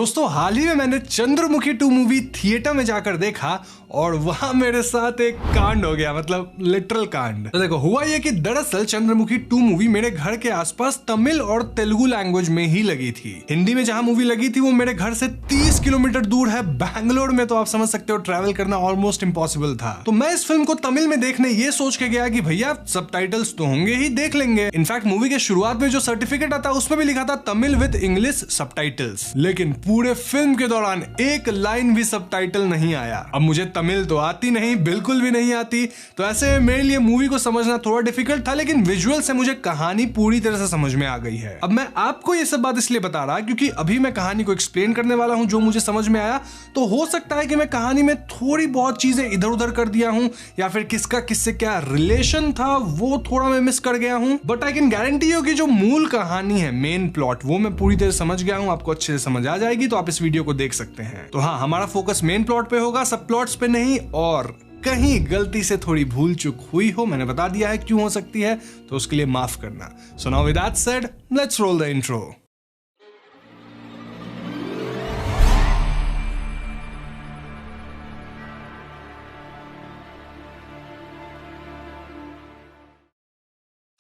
दोस्तों हाल ही में मैंने चंद्रमुखी 2 मूवी थिएटर में जाकर देखा और वहां मेरे साथ एक कांड हो गया, मतलब लिटरल कांड। तो देखो हुआ ये कि दरअसल चंद्रमुखी 2 मूवी मेरे घर के आसपास तमिल और तेलुगु लैंग्वेज में ही लगी थी। हिंदी में जहां मूवी लगी थी वो मेरे घर से 30 किलोमीटर दूर है बैंगलोर में, तो आप समझ सकते हो ट्रैवल करना ऑलमोस्ट इम्पॉसिबल था। तो मैं इस फिल्म को तमिल में देखने ये सोच के गया कि भैया सबटाइटल्स तो होंगे ही, देख लेंगे। इनफैक्ट मूवी के शुरुआत में जो सर्टिफिकेट आता है उसमें भी लिखा था तमिल विद इंग्लिश सबटाइटल्स, लेकिन पूरे फिल्म के दौरान एक लाइन भी सबटाइटल नहीं आया। अब मुझे तमिल तो आती नहीं, बिल्कुल भी नहीं आती, तो ऐसे मेरे लिए मूवी को समझना थोड़ा डिफिकल्ट था, लेकिन विजुअल से मुझे कहानी पूरी तरह से समझ में आ गई है। अब मैं आपको ये सब बात इसलिए बता रहा क्योंकि अभी मैं कहानी को एक्सप्लेन करने वाला हूं जो मुझे समझ में आया। तो हो सकता है कि मैं कहानी में थोड़ी बहुत चीजें इधर उधर कर दिया हूं, या फिर किसका किससे क्या रिलेशन था वो थोड़ा मैं मिस कर गया हूं, but I can guarantee you कि जो मूल कहानी है, मेन प्लॉट, वो मैं पूरी तरह समझ गया हूं। आपको अच्छे से समझ आ जाएगी तो आप इस वीडियो को देख सकते हैं। तो हाँ, हमारा फोकस मेन प्लॉट पे होगा, सब प्लॉट्स पे नहीं। और कहीं गलती से थोड़ी भूल चूक हुई हो, मैंने बता दिया है क्यों हो सकती है, तो उसके लिए माफ करना। So now with that said, let's roll the intro.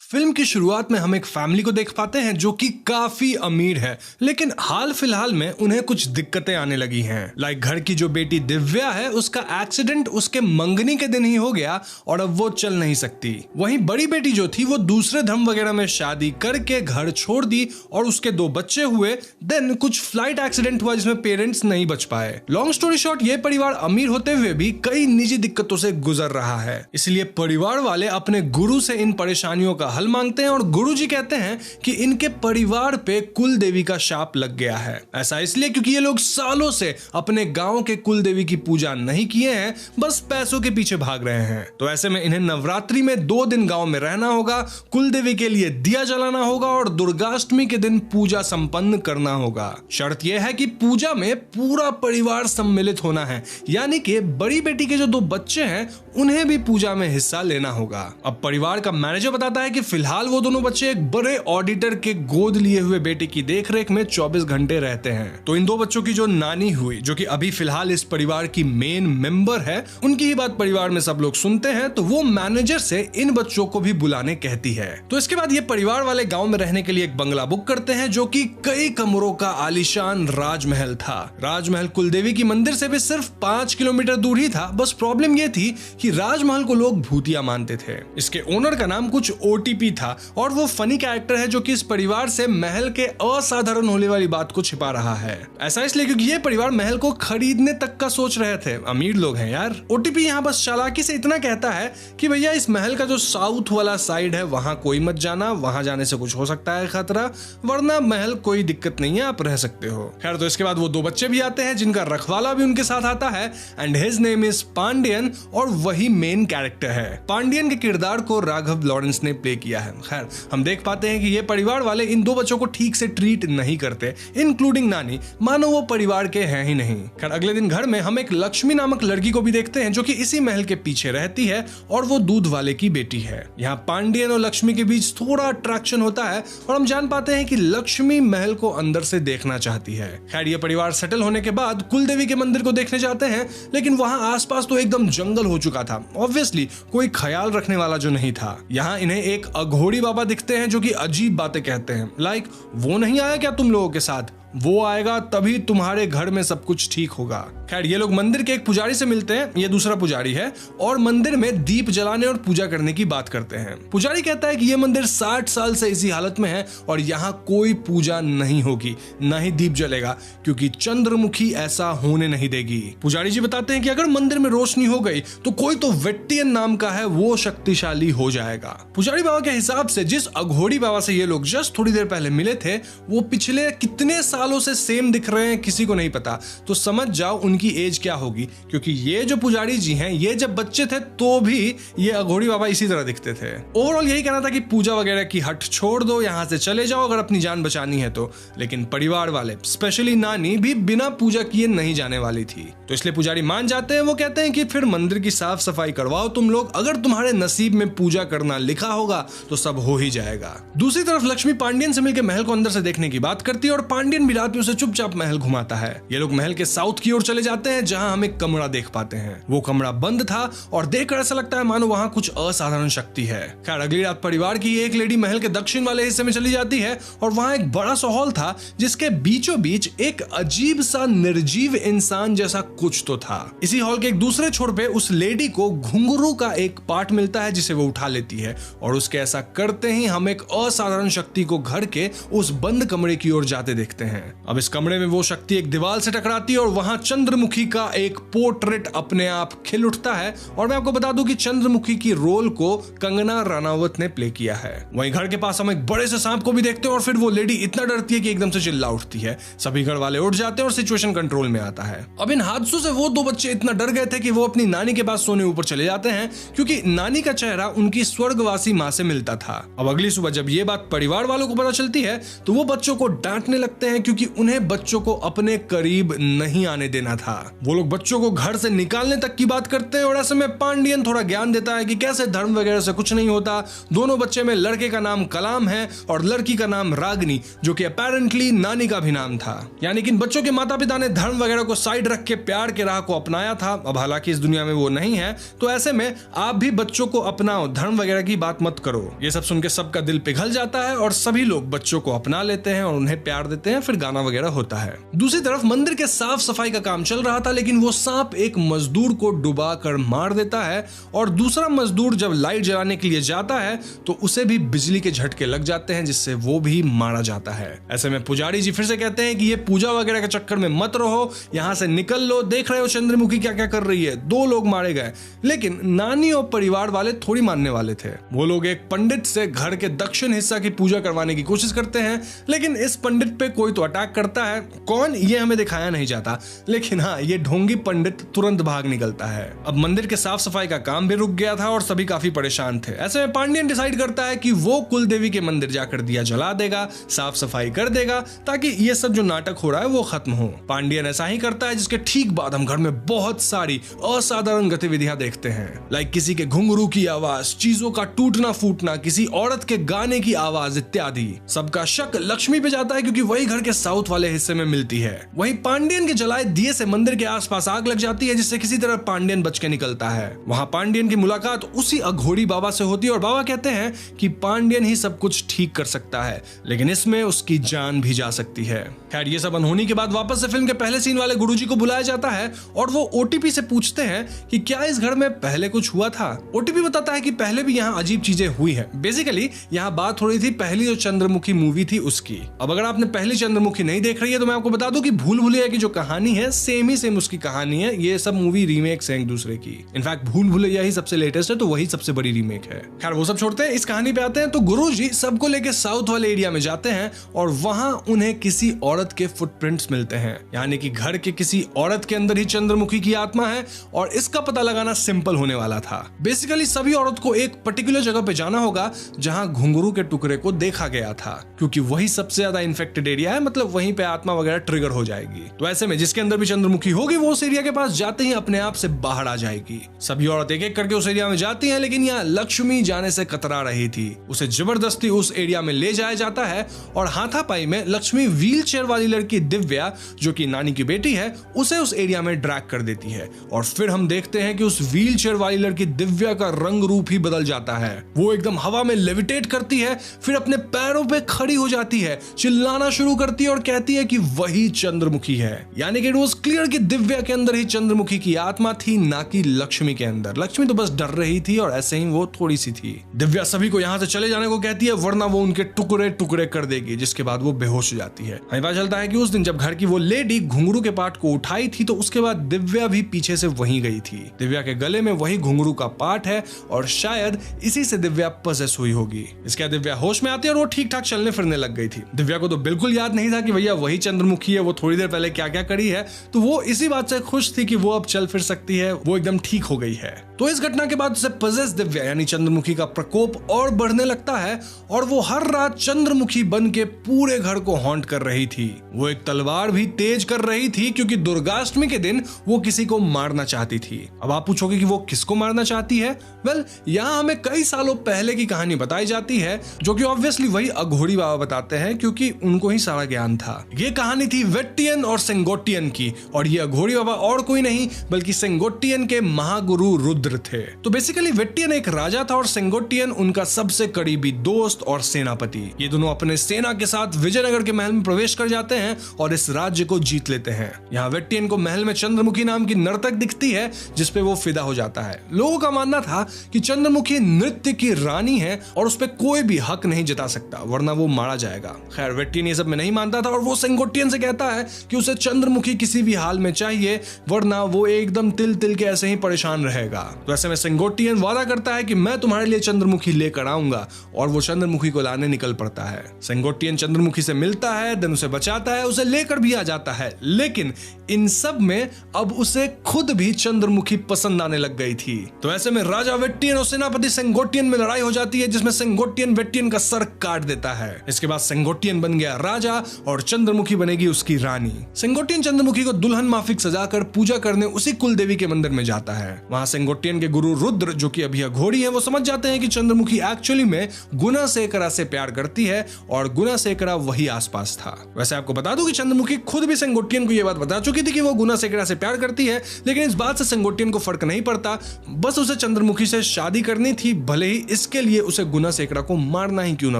Film की शुरुआत में हम एक फैमिली को देख पाते हैं जो कि काफी अमीर है, लेकिन हाल फिलहाल में उन्हें कुछ दिक्कतें आने लगी हैं। लाइक घर की जो बेटी दिव्या है उसका एक्सीडेंट उसके मंगनी के दिन ही हो गया और अब वो चल नहीं सकती। वहीं बड़ी बेटी जो थी वो दूसरे धर्म वगैरह में शादी करके घर छोड़ दी और उसके 2 बच्चे हुए। देन कुछ फ्लाइट एक्सीडेंट हुआ जिसमें पेरेंट्स नहीं बच पाए। लॉन्ग स्टोरी शॉर्ट, ये परिवार अमीर होते हुए भी कई निजी दिक्कतों से गुजर रहा है, इसलिए परिवार वाले अपने गुरु से इन परेशानियों का हल मांगते हैं और गुरुजी कहते हैं कि इनके परिवार पे कुल देवी का शाप लग गया है। ऐसा इसलिए क्योंकि ये लोग सालों से अपने गांव के कुल देवी की पूजा नहीं किए हैं, बस पैसों के पीछे भाग रहे हैं। तो ऐसे में इन्हें नवरात्रि में 2 दिन गांव में रहना होगा, कुल देवी के लिए दिया जलाना होगा और दुर्गाष्टमी के दिन पूजा संपन्न करना होगा। शर्त यह है कि पूजा में पूरा परिवार सम्मिलित होना है, यानी कि बड़ी बेटी के जो 2 बच्चे हैं उन्हें भी पूजा में हिस्सा लेना होगा। अब परिवार का मैनेजर बताता है कि फिलहाल वो दोनों बच्चे एक बड़े ऑडिटर के गोद लिए हुए बेटे की देखरेख में 24 घंटे रहते हैं। तो इन 2 बच्चों की जो नानी हुई, जो कि अभी फिलहाल इस परिवार की मेन मेंबर है, उनकी ही बात परिवार में सब लोग सुनते हैं, तो वो मैनेजर से इन बच्चों को भी बुलाने कहती है। तो इसके बाद ये परिवार वाले गांव में रहने के लिए एक बंगला बुक करते हैं जो कि कई कमरों का आलीशान राजमहल था। राजमहल कुलदेवी की मंदिर से भी सिर्फ 5 किलोमीटर दूर ही था। बस प्रॉब्लम ये थी कि राजमहल को लोग भूतिया मानते थे। इसके ओनर का नाम कुछ ओटीपी था और वो फनी कैरेक्टर है जो कि इस परिवार से महल के असाधारण होने वाली बात को छिपा रहा है। ऐसा इसलिए क्योंकि ये परिवार महल को खरीदने तक का सोच रहे थे। अमीर लोग हैं यार। ओटीपी यहाँ बस चालाकी से इतना कहता है कि भैया इस महल का जो साउथ वाला साइड है वहां कोई मत जाना, वहां जाने से कुछ हो सकता है खतरा, वरना महल कोई दिक्कत नहीं है, आप रह सकते हो। खैर, तो इसके बाद वो 2 बच्चे भी आते हैं जिनका रखवाला भी उनके साथ आता है and his name is Pandian और वही मेन कैरेक्टर है। पांडियन के किरदार को राघव लॉरेंस ने प्ले किया है। खैर, हम देख पाते हैं कि ये परिवार वाले इन 2 बच्चों को ठीक से ट्रीट नहीं करते, इंक्लूडिंग नानी, मानो वो परिवार के हैं ही नहीं। खैर, अगले दिन घर में हम एक लक्ष्मी नामक लड़की को भी देखते हैं जो कि इसी महल के पीछे रहती है और वो दूध वाले की बेटी है। यहाँ पांडियन और लक्ष्मी के बीच थोड़ा अट्रैक्शन होता है और हम जान पाते हैं कि लक्ष्मी महल को अंदर से देखना चाहती है। खैर, ये परिवार सेटल होने के बाद कुल देवी के मंदिर को देखने जाते हैं, लेकिन वहां आसपास तो एकदम जंगल हो चुका था। ऑब्वियसली कोई ख्याल रखने वाला जो नहीं था। यहाँ इन्हें एक अघोड़ी बाबा दिखते हैं जो कि अजीब बातें कहते हैं। लाइक, वो नहीं आया क्या तुम लोगों के साथ? वो आएगा तभी तुम्हारे घर में सब कुछ ठीक होगा। खैर, ये लोग मंदिर के एक पुजारी से मिलते हैं, ये दूसरा पुजारी है, और मंदिर में दीप जलाने और पूजा करने की बात करते हैं। पुजारी कहता है कि ये मंदिर 60 साल से इसी हालत में है और यहाँ कोई पूजा नहीं होगी, ना ही दीप जलेगा, क्योंकि चंद्रमुखी ऐसा होने नहीं देगी। पुजारी जी बताते हैं कि अगर मंदिर में रोशनी हो गई तो कोई तो वेट्टियन नाम का है वो शक्तिशाली हो जाएगा। पुजारी बाबा के हिसाब से जिस अघोड़ी बाबा से ये लोग जस्ट थोड़ी देर पहले मिले थे वो पिछले कितने सालों से सेम दिख रहे हैं किसी को नहीं पता। तो समझ जाओ उनकी एज क्या होगी, क्योंकि ये जो पुजारी जी हैं ये जब बच्चे थे तो भी ये अघोड़ी बाबा इसी तरह दिखते थे। ओवरऑल यही कहना था कि पूजा वगैरह की हट छोड़ दो, यहाँ से चले जाओ अगर अपनी जान बचानी है तो। लेकिन परिवार वाले, स्पेशली नानी, भी बिना पूजा किए नहीं जाने वाली थी। तो इसलिए पुजारी मान जाते हैं। वो कहते हैं कि फिर मंदिर की साफ सफाई करवाओ तुम लोग, अगर तुम्हारे नसीब में पूजा करना लिखा होगा तो सब हो ही जाएगा। दूसरी तरफ लक्ष्मी पांडियन से मिलकर महल को अंदर से देखने की बात करती है और पांडियन पांडियन भी रात में उसे चुपचाप महल घुमाता है। ये लोग महल के साउथ की ओर चले जाते हैं जहां हम एक कमरा देख पाते हैं। वो कमरा बंद था और देखकर ऐसा लगता है मानो वहां कुछ असाधारण शक्ति है। खैर अगली रात परिवार की एक लेडी महल के दक्षिण वाले हिस्से में चली जाती है और वहां एक बड़ा सा हॉल था जिसके बीचों बीच एक अजीब सा निर्जीव इंसान जैसा कुछ तो था। इसी हॉल के एक दूसरे छोर पे उस लेडी को घुंघरू का एक पार्ट मिलता है जिसे वो उठा लेती है और उसके ऐसा करते ही हम एक असाधारण शक्ति को घर के उस बंद कमरे की ओर जाते देखते हैं। अब इस कमरे में वो शक्ति एक दीवार से टकराती है और वहां चंद्रमुखी का एक पोर्ट्रेट अपने आप खिल उठता है। और मैं आपको बता दूं कि चंद्रमुखी की रोल को कंगना रनावत ने प्ले किया है। वहीं घर के पास हम एक बड़े से सांप को भी देखते हैं और फिर वो लेडी इतना डरती है कि एकदम से चिल्ला उठती है। सभी घर वाले उठ जाते हैं और सिचुएशन कंट्रोल में आता है। अब इन हादसों से वो दो बच्चे इतना डर गए थे कि वो अपनी नानी के पास सोने ऊपर चले जाते हैं क्योंकि नानी का चेहरा उनकी स्वर्गवासी मां से मिलता था। अब अगली सुबह जब ये बात परिवार वालों को पता चलती है तो वो बच्चों को डांटने लगते हैं क्योंकि उन्हें बच्चों को अपने करीब नहीं आने देना था। वो लोग बच्चों को घर से निकालने तक की बात करते हैं और ऐसे में पांडियन थोड़ा ज्ञान देता है कि कैसे धर्म वगैरह से कुछ नहीं होता। दोनों बच्चे में लड़के का नाम कलाम है और लड़की का नाम रागनी, जो कि अपेरेंटली नानी का भी नाम था। यानी कि इन बच्चों के माता पिता ने धर्म वगैरह को साइड रख के प्यार के राह को अपनाया था। अब हालांकि इस दुनिया में वो नहीं है, तो ऐसे में आप भी बच्चों को अपनाओ, धर्म वगैरह की बात मत करो। ये सब सुन के सबका दिल पिघल जाता है और सभी लोग बच्चों को अपना लेते हैं और उन्हें प्यार देते हैं। फिर गाना वगैरह होता है। दूसरी तरफ मंदिर के साफ सफाई का काम चल रहा था, लेकिन वो सांप एक मजदूर को डुबा कर मार देता है और दूसरा मजदूर जब लाइट जलाने के लिए जाता है तो उसे भी बिजली के झटके लग जाते हैं जिससे वो भी मारा जाता है। ऐसे में पुजारी जी फिर से कहते हैं कि ये पूजा वगैरह के चक्कर में मत रहो, यहां से निकल लो, देख रहे हो चंद्रमुखी क्या क्या कर रही है। 2 लोग मारे गए। लेकिन नानी और परिवार वाले थोड़ी मानने वाले थे। वो लोग एक पंडित से घर के दक्षिण हिस्सा की पूजा करवाने की कोशिश करते हैं, लेकिन इस पंडित पे कोई तो अटैक करता है। कौन, ये हमें दिखाया नहीं जाता, लेकिन हाँ, ये ढोंगी पंडित तुरंत भाग निकलता है। अब मंदिर के साफ सफाई का काम भी रुक गया था और सभी काफी परेशान थे। ऐसे में पांडियन डिसाइड करता है कि वो कुल देवी के मंदिर जाकर दिया जला देगा, साफ सफाई कर देगा, ताकि ये सब जो नाटक हो रहा है वो खत्म हो। पांडियन ऐसा ही करता है, जिसके ठीक बाद हम घर में बहुत सारी असाधारण गतिविधियां देखते हैं। लाइक किसी के घुंघरू की आवाज, चीजों का टूटना फूटना, किसी औरत के गाने की आवाज इत्यादि। सबका शक लक्ष्मी पे जाता है क्योंकि वही घर के साउथ वाले हिस्से में मिलती है। वहीं पांडियन के जलाए दिए से मंदिर के आसपास आग लग जाती है, जिससे किसी तरह पांडियन बच के निकलता है। वहां पांडियन की मुलाकात उसी अघोरी बाबा से होती है और बाबा कहते हैं कि पांडियन ही सब कुछ ठीक कर सकता है, लेकिन इसमें उसकी जान भी जा सकती है। खैर ये सब अनहोनी के बाद वापस से फिल्म के पहले सीन वाले गुरुजी को बुलाया जाता है और वो ओटीपी से पूछते हैं कि क्या इस घर में पहले कुछ हुआ था। ओटीपी बताता है कि पहले भी यहाँ अजीब चीजें हुई हैं। बेसिकली यहाँ बात हो रही थी पहली जो चंद्रमुखी मूवी थी उसकी। अब अगर आपने पहली चंद्रमुखी नहीं देख रही है तो मैं आपको बता दूं कि भूल भुलैया की जो कहानी है सेम उसकी कहानी है। ये सब मूवी रीमेक्स हैं एक दूसरे की। इनफैक्ट भूल भुलैया ही सबसे लेटेस्ट है, तो वही सबसे बड़ी रीमेक है। खैर वो सब छोड़ते हैं, इस कहानी पे आते हैं। तो गुरुजी सबको लेके साउथ वाले एरिया में जाते हैं और वहां उन्हें किसी औरत के फुटप्रिंट्स मिलते हैं, यानी कि घर के किसी औरत के अंदर ही चंद्रमुखी की आत्मा है और इसका पता लगाना सिंपल होने वाला था। बेसिकली सभी औरत को एक पर्टिकुलर जगह पे जाना होगा जहां घुंघरू के टुकड़े को देखा गया था, क्योंकि वही सबसे ज्यादा इन्फेक्टेड एरिया है, मतलब वहीं पे आत्मा वगैरह ट्रिगर हो जाएगी। तो ऐसे में जिसके अंदर भी चंद्रमुखी होगी वो उस एरिया के पास जाते ही अपने आप से बाहर आ जाएगी। सभी औरत एक एक करके उस एरिया में जाती हैं, लेकिन यहाँ लक्ष्मी जाने से कतरा रही थी। उसे जबरदस्ती उस एरिया में ले जाया जाता है और हाथापाई में लक्ष्मी व्हील चेयर वाली लड़की दिव्या, जो कि नानी की बेटी है, उसे उस एरिया में ड्रैग कर देती है। और फिर हम देखते हैं कि उस व्हील चेयर वाली लड़की दिव्या का रंग रूप ही बदल जाता है। वो एकदम हवा में लेविटेट करती है, फिर अपने पैरों पे खड़ी हो जाती है, चिल्लाना शुरू करती है और कहती है कि वही चंद्रमुखी है। यानी कि इट वाज क्लियर कि दिव्या के अंदर ही चंद्रमुखी की आत्मा थी, ना कि लक्ष्मी के अंदर। लक्ष्मी तो बस डर रही थी और ऐसे ही वो थोड़ी सी थी। दिव्या सभी को यहाँ से चले जाने को कहती है, वरना वो उनके टुकड़े टुकड़े कर देगी, जिसके बाद वो बेहोश हो जाती है। हमें पता चलता है कि उस दिन जब घर की वो लेडी घुंघरू के पार्ट को उठाई थी तो उसके बाद दिव्या भी पीछे से वहीं गई थी। दिव्या के गले में वही घुंघरू का पार्ट है और शायद इसी से दिव्या पजेस हुई होगी। इसके बाद दिव्या होश में आती है और वो ठीक ठाक चलने फिरने लग गई थी। दिव्या को तो बिल्कुल याद नहीं था कि भैया वही चंद्रमुखी है, वो थोड़ी देर पहले क्या क्या करी है। तो वो इसी बात से खुश थी कि वो अब चल फिर सकती है, वो एकदम ठीक हो गई है। तो इस घटना के बाद उसे पजेस दिव्या यानी चंद्रमुखी का प्रकोप और बढ़ने लगता है और वो हर रात चंद्रमुखी बन के पूरे घर को हॉन्ट कर रही थी। वो एक तलवार भी तेज कर रही थी क्योंकि दुर्गाष्टमी के दिन वो किसी को मारना चाहती थी। अब आप पूछोगे कि वो किसको मारना चाहती है? वेल, यहाँ हमें कई सालों पहले की कहानी बताई जाती है जो कि ऑब्वियसली वही अघोरी बाबा बताते हैं क्योंकि उनको ही सारा ज्ञान था। ये कहानी थी वेट्टियन और सेंगोट्टियन की और ये अघोरी बाबा और कोई नहीं बल्कि सेंगोट्टियन के महागुरु रुद्र थे। तो बेसिकली वेट्टियन एक राजा था और सेंगोट्टियन उनका सबसे करीबी दोस्त और सेनापति। ये दोनों अपने सेना के साथ विजयनगर के महल में प्रवेश कर जाते हैं और इस राज्य को जीत लेते हैं। यहाँ वेट्टियन को महल में चंद्रमुखी नाम की नर्तक दिखती है जिसपे वो फिदा हो जाता है। लोगों का मानना था कि चंद्रमुखी नृत्य की रानी है और उस पर कोई भी हक नहीं जता सकता वरना वो मारा जाएगा। खैर वेट्टियन ये सब में नहीं मानता था और वो सेंगोट्टियन से कहता है कि उसे चंद्रमुखी किसी भी हाल में चाहिए वरना वो एकदम तिल तिल के ऐसे ही परेशान रहेगा। तो ऐसे में सेंगोट्टियन वादा करता है कि मैं तुम्हारे लिए चंद्रमुखी लेकर आऊंगा और वो चंद्रमुखी को लाने निकल पड़ता है। सेंगोट्टियन चंद्रमुखी से मिलता है, देन उसे बचाता है, उसे लेकर भी आ जाता है। लेकिन इन सब में अब उसे खुद भी चंद्रमुखी पसंद आने लग गई थी। तो ऐसे में राजा वेट्टियन और सेनापति सेंगोट्टियन में लड़ाई हो जाती है जिसमें सेंगोट्टियन वेट्टियन का सर काट देता है। इसके बाद सेंगोट्टियन बन गया राजा और चंद्रमुखी बनेगी उसकी रानी। सेंगोट्टियन चंद्रमुखी को दुल्हन माफिक सजाकर पूजा करने उसी कुल देवी के मंदिर में जाता है। वहां सेंगोट्टियन के गुरु रुद्र जो कि अभी अघोरी है वो समझ जाते हैं कि चंद्रमुखी एक्चुअली में गुनासेकरा से प्यार करती है और गुनासेकरा वही आसपास था। वैसे आपको बता दूं कि चंद्रमुखी खुद भी सेंगोट्टियन को यह बात बता चुकी थी कि वो गुनासेकरा से प्यार करती है, लेकिन इस बात से सेंगोट्टियन को फर्क नहीं पड़ता। बस उसे चंद्रमुखी से शादी करनी थी, भले ही इसके लिए उसे गुनासेकरा को मारना ही क्यों ना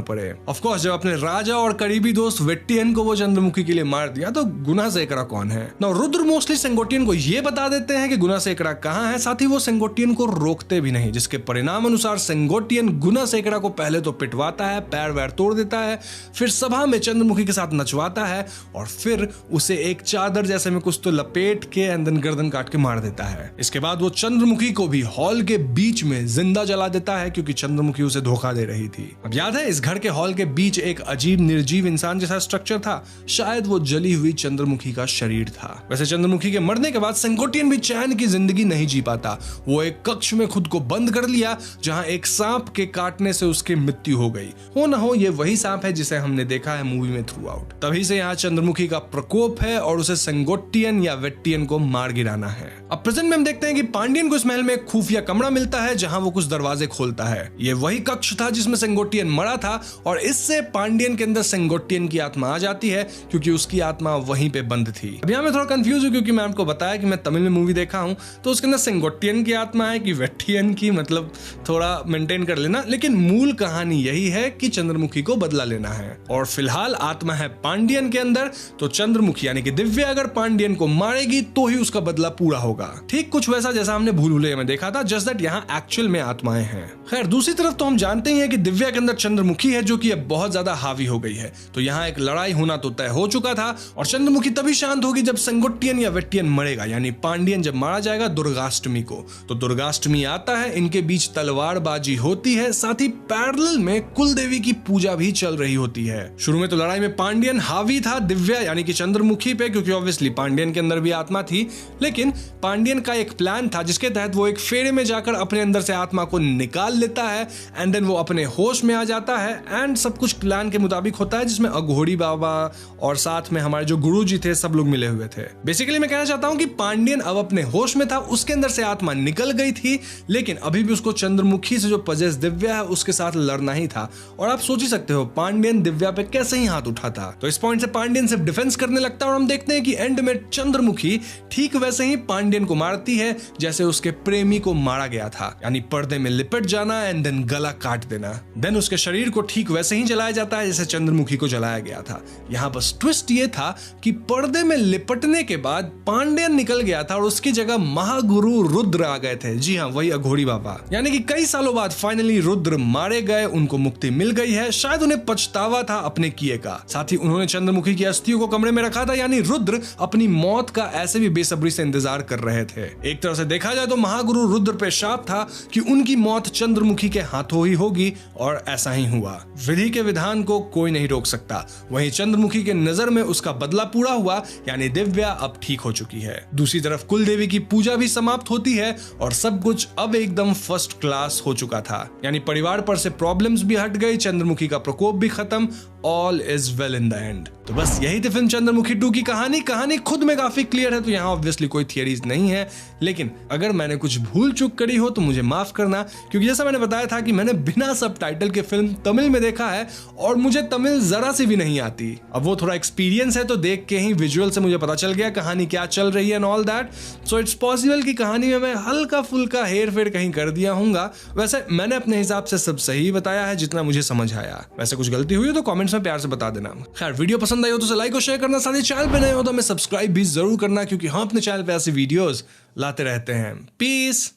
पड़े। ऑफ कोर्स जब अपने राजा और करीबी दोस्त वेट्टियन को वो चंद्रमुखी के लिए मार दिया तो गुनासेकरा कौन है? नाउ रुद्र मोस्टली सेंगोट्टियन को यह बता देते हैं कि गुनासेकरा कहां है, साथ ही वो सेंगोट्टियन को रोकते भी नहीं, जिसके परिणाम अनुसार सेंगोट्टियन गुनासेकरा को पहले तो पिटवाता है, पैर वैर तोड़ देता है, फिर सभा में चंद्रमुखी के साथ नचवाता है और फिर उसे एक चादर जैसे में कुछ तो लपेट के अंदर गर्दन काट के मार देता है। इसके बाद वो चंद्रमुखी को भी हॉल के बीच में जिंदा जला देता है क्योंकि चंद्रमुखी उसे धोखा दे रही थी। अब याद है इस घर के हॉल के बीच एक अजीब निर्जीव इंसान जैसा स्ट्रक्चर था, शायद वो जली हुई चंद्रमुखी का शरीर था। वैसे चंद्रमुखी के मरने के बाद सेंगोट्टियन भी चैन की जिंदगी नहीं जी पाता। वो एक कक्ष में खुद को बंद कर लिया जहां एक सांप के काटने से उसकी मृत्यु हो गई। हो ना हो ये वही सांप है जिसे हमने देखा है मूवी में थ्रू आउट। तभी से यहाँ चंद्रमुखी का प्रकोप है और उसे सेंगोट्टियन या वेट्टियन को मार गिराना है। अब प्रेजेंट में हम देखते हैं कि पांडियन को इस महल में एक खुफिया कमरा मिलता है जहां वो कुछ दरवाजे खोलता है। ये वही कक्ष था जिसमें सेंगोट्टियन मरा था और इससे पांडियन के अंदर सेंगोट्टियन की आत्मा आ जाती है क्योंकि उसकी आत्मा वहीं पे बंद थी। अब यहाँ मैं थोड़ा कंफ्यूज हूँ क्योंकि मैं आपको बताया कि मैं तमिल में मूवी देखा हूँ तो उसके अंदर सेंगोट्टियन की आत्मा है कि वेट्टियन की, मतलब थोड़ा मेंटेन कर लेना। लेकिन मूल कहानी यही है कि चंद्रमुखी को बदला लेना है और फिलहाल आत्मा है पांडियन के अंदर। तो चंद्रमुखी यानी कि दिव्या अगर पांडियन को मारेगी तो ही उसका बदला पूरा होगा। ठीक कुछ वैसा जैसा हमने भूल भुलैया में देखा था, जस्ट दैट यहाँ एक्चुअल में आत्माएं हैं। खैर दूसरी तरफ तो हम जानते ही हैं कि दिव्या के अंदर चंद्रमुखी है जो कि अब बहुत ज्यादा हावी हो गई है। तो यहाँ एक लड़ाई होना तो तय हो चुका था और चंद्रमुखी तभी शांत होगी जब सेंगोट्टियन या वेट्टियन मरेगा, यानी पांडियन जब मारा जाएगा दुर्गाष्टमी को। तो दुर्गाष्टमी आता है, इनके बीच तलवारबाजी होती है, साथ ही पैरेलल में कुल देवी की पूजा भी चल रही होती है। शुरू में तो लड़ाई में पांडियन हावी था दिव्या यानी कि चंद्रमुखी पे क्योंकि ऑब्वियसली पांडियन के अंदर भी आत्मा थी, लेकिन पांडियन का एक प्लान था जिसके तहत वो एक फेरे में जाकर अपने अंदर से आत्मा को निकाल लेता है एंड देन वो अपने होश में आ जाता है एंड सब कुछ प्लान के मुताबिक होता है, जिसमें अघोरी बाबा और साथ में हमारे जो गुरुजी थे सब लोग मिले हुए थे। बेसिकली मैं कहना चाहता हूं कि पांडियन अब अपने होश में था, उसके अंदर से आत्मा निकल गई थी, लेकिन अभी भी उसको चंद्रमुखी से जो पजेस दिव्या है उसके साथ लड़ना ही था। और आप सोच ही सकते हो पांडियन दिव्या पे कैसे ही हाथ उठा था। तो इस पॉइंट से पांडियन सिर्फ डिफेंस करने लगता है और हम देखते हैं कि एंड में चंद्रमुखी ठीक वैसे ही पांडियन को मारती है जैसे उसके प्रेमी को मारा गया था, यानी पर्दे में लिपट जाना एंड देन गला काट देना। देन उसके शरीर को ठीक वैसे ही जलाया जाता है जैसे चंद्रमुखी को जलाया गया था। यहाँ बस ट्विस्ट ये था कि पर्दे में लिपटने के बाद पांडियन निकल गया था और उसकी जगह महागुरु रुद्र आ गए थे। जी हाँ, वही अघोरी बाबा। यानी कि कई सालों बाद फाइनली रुद्र मारे गए, उनको मुक्ति मिल गई है। शायद उन्हें पछतावा था अपने किए का। साथ ही उन्होंने चंद्रमुखी की अस्थियों को कमरे में रखा था, यानी रुद्र अपनी मौत का ऐसे भी बेसब्री से इंतजार कर रहे थे। एक तरह से देखा जाए तो महागुरु रुद्र पे शाप था कि उनकी मौत चंद्रमुखी के हाथों ही होगी और ऐसा ही हुआ। विधि के विधान को कोई नहीं रोक सकता। वहीं चंद्रमुखी के नजर में उसका बदला पूरा हुआ, यानी दिव्या अब ठीक हो चुकी है। दूसरी तरफ कुल देवी की पूजा भी समाप्त होती है और सब कुछ अब एकदम फर्स्ट क्लास हो चुका था। यानी परिवार पर से प्रॉब्लम्स भी हट गई, चंद्रमुखी का प्रकोप भी खत्म, all is well in the end. तो बस यही थी फिल्म चंद्रमुखी 2 की कहानी खुद में काफी क्लियर है, तो यहाँ ऑब्वियसली कोई थियरीज नहीं है। लेकिन अगर मैंने कुछ भूल चूक करी हो तो मुझे माफ करना, क्योंकि जैसा मैंने बताया था कि मैंने बिना सबटाइटल के फिल्म तमिल में देखा है और मुझे तमिल जरा सी भी नहीं आती। अब वो थोड़ा एक्सपीरियंस है, तो देख के ही विजुअल से मुझे पता चल गया कहानी क्या चल रही है and all that. So it's possible कि कहानी में मैं हल्का फुल्का हेर फेर कहीं कर दिया हूंगा। वैसे मैंने अपने हिसाब से सब सही बताया है जितना मुझे समझ आया। वैसे कुछ गलती हुई हो तो कमेंट्स में प्यार से बता देना। खैर, वीडियो पसंद आई हो तो लाइक और शेयर करना, साथ ही चैनल पे नए हो तो हमें सब्सक्राइब भी जरूर करना, क्योंकि हम अपने चैनल पे ऐसी वीडियोस लाते रहते हैं। पीस।